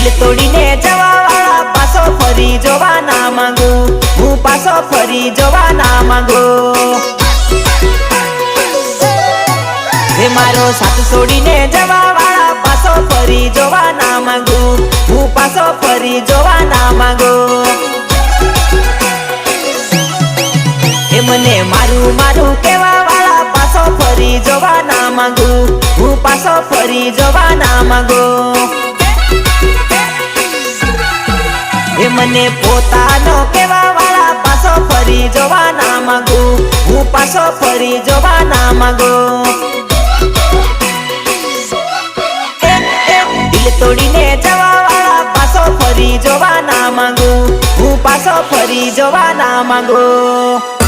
દિલ તોડીને જવા વાળા પાછો ફરી જોવા ના માંગુ, હું પાછો ફરી જોવા ના માંગુ। હે મારો સાથ છોડીને જવા વાળા પાછો ફરી જોવા ના માંગુ, હું પાછો ફરી જોવા ના માંગુ। હે મને મારું મારું કેવા વાળા પાછો ફરી જોવા ના માંગુ, હું પાછો ફરી જોવા ના માંગુ। હે મને પોતાનો કેવા વાળા પાછો ફરી જોવા ના માંગુ, હું પાછો ફરી જોવા ના માંગુ। દિલ તોડીને જવા વાળા પાછો ફરી જોવા ના માંગુ, હું પાછો ફરી જોવા ના માંગુ।